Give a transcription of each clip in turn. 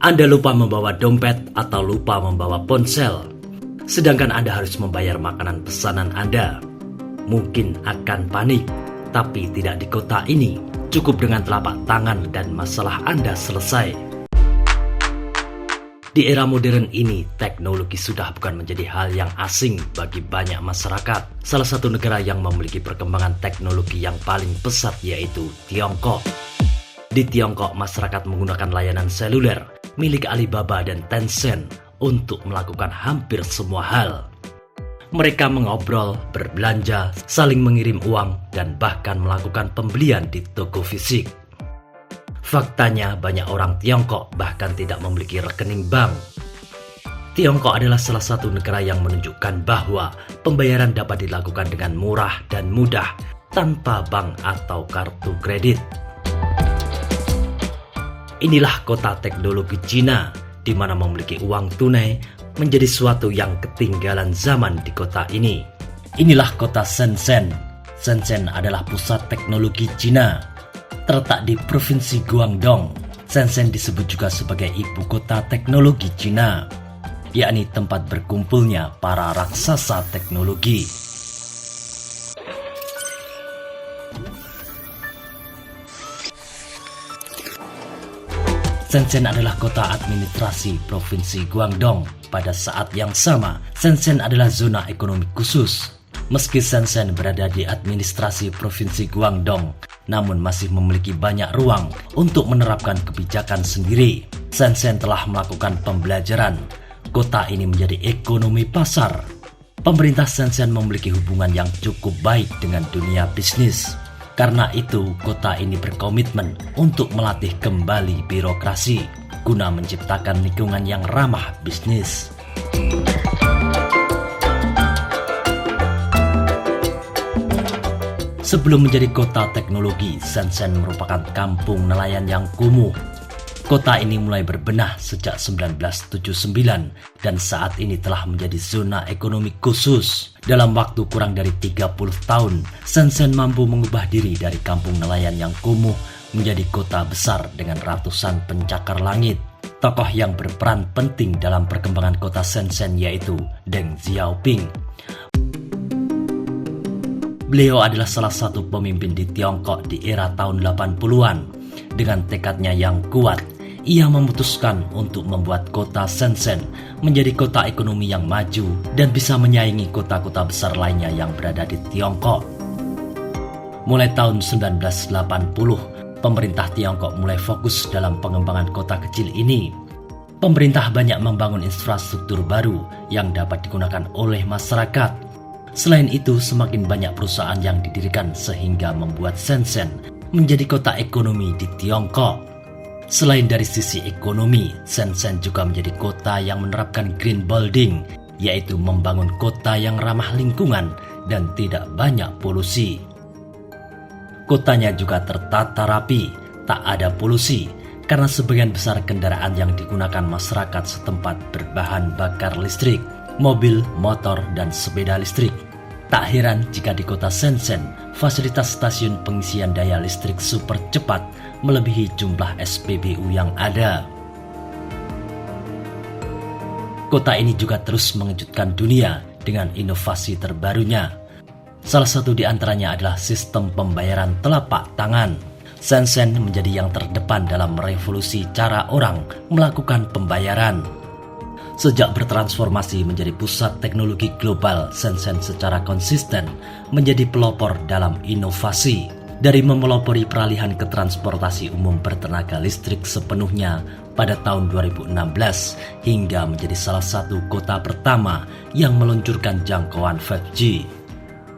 Anda lupa membawa dompet atau lupa membawa ponsel, sedangkan Anda harus membayar makanan pesanan Anda. Mungkin akan panik, tapi tidak di kota ini. Cukup dengan telapak tangan dan masalah Anda selesai. Di era modern ini, teknologi sudah bukan menjadi hal yang asing bagi banyak masyarakat. Salah satu negara yang memiliki perkembangan teknologi yang paling pesat yaitu Tiongkok. Di Tiongkok, masyarakat menggunakan layanan seluler milik Alibaba dan Tencent untuk melakukan hampir semua hal. Mereka mengobrol, berbelanja, saling mengirim uang, dan bahkan melakukan pembelian di toko fisik. Faktanya, banyak orang Tiongkok bahkan tidak memiliki rekening bank. Tiongkok adalah salah satu negara yang menunjukkan bahwa pembayaran dapat dilakukan dengan murah dan mudah tanpa bank atau kartu kredit. Inilah kota teknologi Cina, di mana memiliki uang tunai menjadi suatu yang ketinggalan zaman di kota ini. Inilah kota Shenzhen. Shenzhen adalah pusat teknologi Cina. Terletak di Provinsi Guangdong, Shenzhen disebut juga sebagai ibu kota teknologi Cina, yakni tempat berkumpulnya para raksasa teknologi. Shenzhen adalah kota administrasi Provinsi Guangdong. Pada saat yang sama, Shenzhen adalah zona ekonomi khusus. Meski Shenzhen berada di administrasi Provinsi Guangdong, namun masih memiliki banyak ruang untuk menerapkan kebijakan sendiri. Shenzhen telah melakukan pembelajaran. Kota ini menjadi ekonomi pasar. Pemerintah Shenzhen memiliki hubungan yang cukup baik dengan dunia bisnis. Karena itu, kota ini berkomitmen untuk melatih kembali birokrasi guna menciptakan lingkungan yang ramah bisnis. Sebelum menjadi kota teknologi, Shenzhen merupakan kampung nelayan yang kumuh. Kota ini mulai berbenah sejak 1979 dan saat ini telah menjadi zona ekonomi khusus. Dalam waktu kurang dari 30 tahun, Shenzhen mampu mengubah diri dari kampung nelayan yang kumuh menjadi kota besar dengan ratusan pencakar langit. Tokoh yang berperan penting dalam perkembangan kota Shenzhen yaitu Deng Xiaoping. Beliau adalah salah satu pemimpin di Tiongkok di era tahun 80-an. Dengan tekadnya yang kuat, ia memutuskan untuk membuat kota Shenzhen menjadi kota ekonomi yang maju dan bisa menyaingi kota-kota besar lainnya yang berada di Tiongkok. Mulai tahun 1980, pemerintah Tiongkok mulai fokus dalam pengembangan kota kecil ini. Pemerintah banyak membangun infrastruktur baru yang dapat digunakan oleh masyarakat. Selain itu, semakin banyak perusahaan yang didirikan sehingga membuat Shenzhen menjadi kota ekonomi di Tiongkok. Selain dari sisi ekonomi, Shenzhen juga menjadi kota yang menerapkan green building, yaitu membangun kota yang ramah lingkungan dan tidak banyak polusi. Kotanya juga tertata rapi, tak ada polusi, karena sebagian besar kendaraan yang digunakan masyarakat setempat berbahan bakar listrik, mobil, motor, dan sepeda listrik. Tak heran jika di kota Shenzhen, fasilitas stasiun pengisian daya listrik super cepat melebihi jumlah SPBU yang ada. Kota ini juga terus mengejutkan dunia dengan inovasi terbarunya. Salah satu di antaranya adalah sistem pembayaran telapak tangan. Shenzhen menjadi yang terdepan dalam merevolusi cara orang melakukan pembayaran. Sejak bertransformasi menjadi pusat teknologi global, Shenzhen secara konsisten menjadi pelopor dalam inovasi. Dari memelopori peralihan ke transportasi umum bertenaga listrik sepenuhnya pada tahun 2016 hingga menjadi salah satu kota pertama yang meluncurkan jangkauan 5G.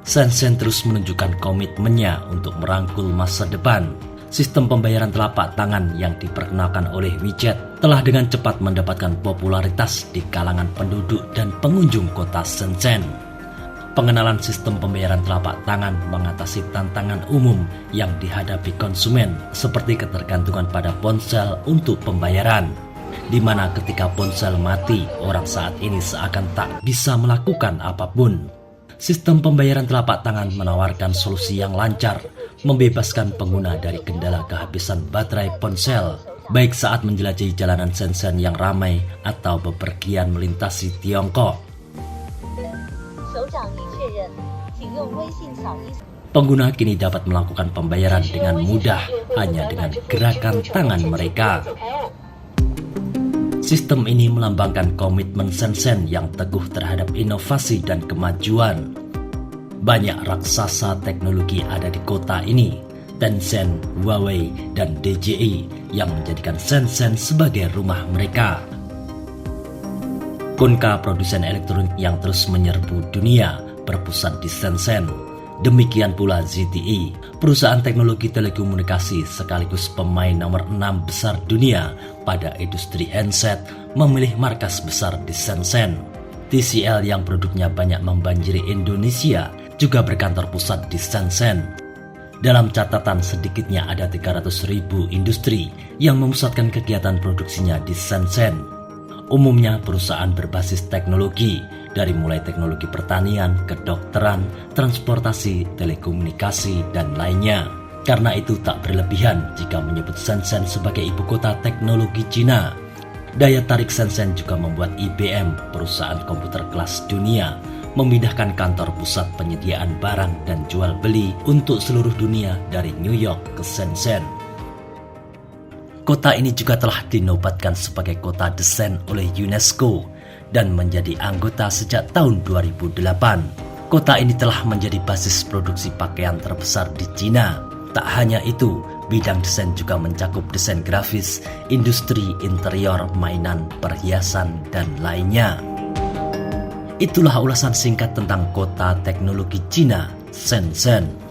Shenzhen terus menunjukkan komitmennya untuk merangkul masa depan. Sistem pembayaran telapak tangan yang diperkenalkan oleh WeChat telah dengan cepat mendapatkan popularitas di kalangan penduduk dan pengunjung kota Shenzhen. Pengenalan sistem pembayaran telapak tangan mengatasi tantangan umum yang dihadapi konsumen seperti ketergantungan pada ponsel untuk pembayaran, di mana ketika ponsel mati, orang saat ini seakan tak bisa melakukan apapun. Sistem pembayaran telapak tangan menawarkan solusi yang lancar, membebaskan pengguna dari kendala kehabisan baterai ponsel. baik saat menjelajahi jalanan Shenzhen yang ramai atau bepergian melintasi Tiongkok. Pengguna kini dapat melakukan pembayaran dengan mudah hanya dengan gerakan tangan mereka. Sistem ini melambangkan komitmen Shenzhen yang teguh terhadap inovasi dan kemajuan. Banyak raksasa teknologi ada di kota ini, Tencent, Huawei, dan DJI yang menjadikan Shenzhen sebagai rumah mereka. Kunka, produsen elektronik yang terus menyerbu dunia, berpusat di Shenzhen. Demikian pula ZTE, perusahaan teknologi telekomunikasi sekaligus pemain nomor 6 besar dunia pada industri handset, memilih markas besar di Shenzhen. TCL yang produknya banyak membanjiri Indonesia juga berkantor pusat di Shenzhen. Dalam catatan sedikitnya ada 300.000 industri yang memusatkan kegiatan produksinya di Shenzhen. Umumnya perusahaan berbasis teknologi, dari mulai teknologi pertanian, kedokteran, transportasi, telekomunikasi, dan lainnya. Karena itu tak berlebihan jika menyebut Shenzhen sebagai ibu kota teknologi Cina. Daya tarik Shenzhen juga membuat IBM, perusahaan komputer kelas dunia, memindahkan kantor pusat penyediaan barang dan jual beli untuk seluruh dunia dari New York ke Shenzhen. Kota ini juga telah dinobatkan sebagai kota desain oleh UNESCO dan menjadi anggota sejak tahun 2008. Kota ini telah menjadi basis produksi pakaian terbesar di Cina. Tak hanya itu, bidang desain juga mencakup desain grafis, industri interior, mainan, perhiasan, dan lainnya. Itulah ulasan singkat tentang kota teknologi Cina, Shenzhen.